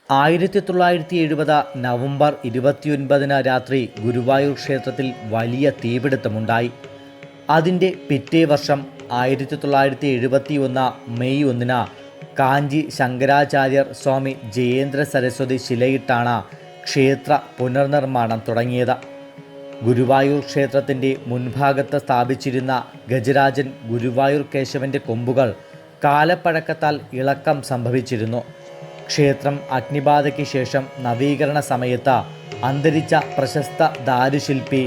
1970 November 29 രാത്രി ഗുരുവായൂർ ക്ഷേത്രത്തിൽ വലിയ തീപിടുത്തമുണ്ടായി. അതിൻ്റെ പിറ്റേ വർഷം 1971 മെയ് 1 കാഞ്ചി ശങ്കരാചാര്യർ സ്വാമി ജയേന്ദ്ര സരസ്വതി ശിലയിട്ടാണ് ക്ഷേത്ര പുനർനിർമ്മാണം തുടങ്ങിയത്. ഗുരുവായൂർ ക്ഷേത്രത്തിൻ്റെ മുൻഭാഗത്ത് സ്ഥാപിച്ചിരുന്ന ഗജരാജൻ ഗുരുവായൂർ കേശവൻ്റെ കൊമ്പുകൾ കാലപ്പഴക്കത്താൽ ഇളക്കം സംഭവിച്ചിരുന്നു. ക്ഷേത്രം അഗ്നിബാധയ്ക്ക് ശേഷം നവീകരണ സമയത്ത് അന്തരിച്ച പ്രശസ്ത ദാരുശില്പി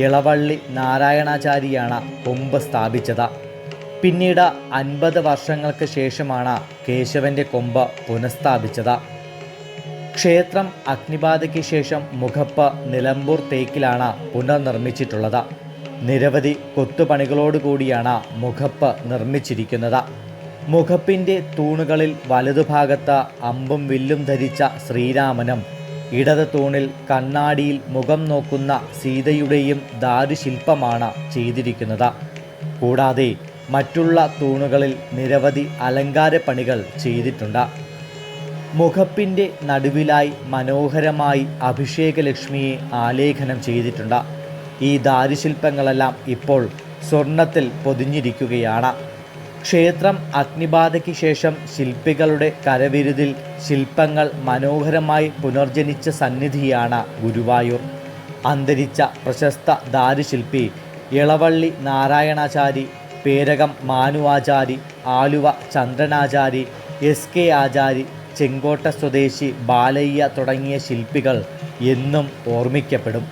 ഇളവള്ളി നാരായണാചാരിയാണ് കൊമ്പ് സ്ഥാപിച്ചത്. പിന്നീട് 50 വർഷങ്ങൾക്ക് ശേഷമാണ് കേശവൻ്റെ കൊമ്പ് പുനഃസ്ഥാപിച്ചത്. ക്ഷേത്രം അഗ്നിബാധയ്ക്ക് ശേഷം മുഖപ്പ് നിലമ്പൂർ തേക്കിലാണ് പുനർനിർമ്മിച്ചിട്ടുള്ളത്. നിരവധി കൊത്തുപണികളോടുകൂടിയാണ് മുഖപ്പ് നിർമ്മിച്ചിരിക്കുന്നത്. മുഖപ്പിൻ്റെ തൂണുകളിൽ വലതുഭാഗത്ത് അമ്പും വില്ലും ധരിച്ച ശ്രീരാമനും ഇടത് തൂണിൽ കണ്ണാടിയിൽ മുഖം നോക്കുന്ന സീതയുടെയും ദാരുശില്പമാണ് ചെയ്തിരിക്കുന്നത്. കൂടാതെ മറ്റുള്ള തൂണുകളിൽ നിരവധി അലങ്കാരപ്പണികൾ ചെയ്തിട്ടുണ്ട്. മുഖപ്പിൻ്റെ നടുവിലായി മനോഹരമായി അഭിഷേകലക്ഷ്മിയെ ആലേഖനം ചെയ്തിട്ടുണ്ട്. ഈ ദാരുശില്പങ്ങളെല്ലാം ഇപ്പോൾ സ്വർണത്തിൽ പൊതിഞ്ഞിരിക്കുകയാണ്. ക്ഷേത്രം അഗ്നിബാധയ്ക്ക് ശേഷം ശില്പികളുടെ കരവിരുതിൽ ശില്പങ്ങൾ മനോഹരമായി പുനർജനിച്ച സന്നിധിയാണ് ഗുരുവായൂർ. അന്തരിച്ച പ്രശസ്ത ദാരുശില്പി ഇളവള്ളി നാരായണാചാരി, പേരകം മാനു ആചാരി, ആലുവ ചന്ദ്രനാചാരി, SK ആചാരി, ചെങ്കോട്ട സ്വദേശി ബാലയ്യ തുടങ്ങിയ ശില്പികൾ എന്നും ഓർമ്മിക്കപ്പെടും.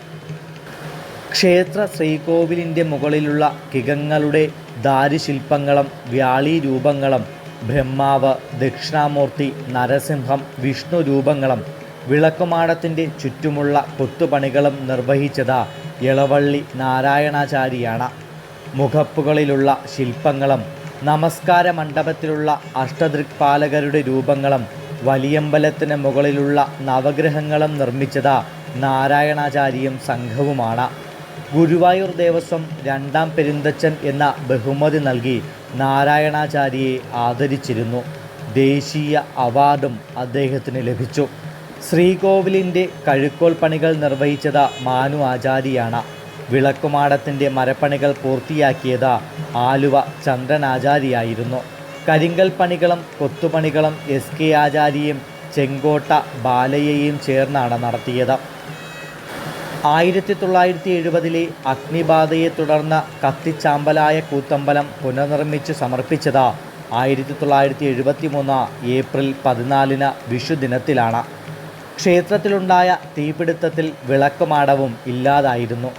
ക്ഷേത്ര ശ്രീകോവിലിൻ്റെ മുകളിലുള്ള കികങ്ങളുടെ ദാരുശില്പങ്ങളും വ്യാളീരൂപങ്ങളും ബ്രഹ്മാവ്, ദക്ഷിണാമൂർത്തി, നരസിംഹം, വിഷ്ണു രൂപങ്ങളും വിളക്കുമാടത്തിൻ്റെ ചുറ്റുമുള്ള കൊത്തുപണികളും നിർവഹിച്ചത് ഇളവള്ളി നാരായണാചാരിയാണ്. മുഖപ്പുകളിലുള്ള ശില്പങ്ങളും നമസ്കാര മണ്ഡപത്തിലുള്ള അഷ്ടദൃക്പാലകരുടെ രൂപങ്ങളും വലിയമ്പലത്തിന് മുകളിലുള്ള നവഗ്രഹങ്ങളും നിർമ്മിച്ചത് നാരായണാചാരിയും സംഘവുമാണ്. ഗുരുവായൂർ ദേവസ്വം 2ാം പെരുന്തച്ചൻ എന്ന ബഹുമതി നൽകി നാരായണാചാരിയെ ആദരിച്ചിരുന്നു. ദേശീയ അവാർഡും അദ്ദേഹത്തിന് ലഭിച്ചു. ശ്രീകോവിലിൻ്റെ കഴുക്കോൽ പണികൾ നിർവഹിച്ചത് മാനു ആചാരിയാണ്. വിളക്കുമാടത്തിൻ്റെ മരപ്പണികൾ പൂർത്തിയാക്കിയത് ആലുവ ചന്ദ്രനാചാരിയായിരുന്നു. കരിങ്കൽ പണികളും കൊത്തുപണികളും SK ആചാരിയും ചെങ്കോട്ട ബാലയ്യയും ചേർന്നാണ് നടത്തിയത്. 1970 അഗ്നിബാധയെ തുടർന്ന് കത്തിച്ചാമ്പലായ കൂത്തമ്പലം പുനർനിർമ്മിച്ച് സമർപ്പിച്ചത് 1973 ഏപ്രിൽ 14 വിഷുദിനത്തിലാണ്. ക്ഷേത്രത്തിലുണ്ടായ തീപിടുത്തത്തിൽ വിളക്കുമാടവും ഇല്ലാതായിരുന്നു.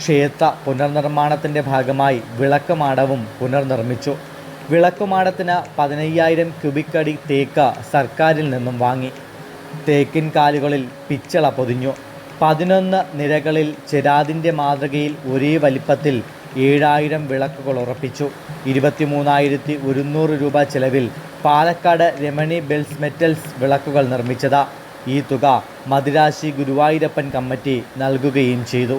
ക്ഷേത്ര പുനർനിർമ്മാണത്തിൻ്റെ ഭാഗമായി വിളക്കുമാടവും പുനർനിർമ്മിച്ചു. വിളക്കുമാടത്തിന് 15,000 ക്യൂബിക് അടി തേക്ക് സർക്കാരിൽ നിന്നും വാങ്ങി. തേക്കിൻ കാലുകളിൽ പിച്ചള പൊതിഞ്ഞു. 11 നിരകളിൽ ചെരാതിൻ്റെ മാതൃകയിൽ ഒരേ വലിപ്പത്തിൽ 7,000 വിളക്കുകൾ ഉറപ്പിച്ചു. 23,100 രൂപ ചെലവിൽ പാലക്കാട് രമണി ബെൽസ് മെറ്റൽസ് വിളക്കുകൾ നിർമ്മിച്ചത്. ഈ തുക മദിരാശി ഗുരുവായൂരപ്പൻ കമ്മിറ്റി നൽകുകയും ചെയ്തു.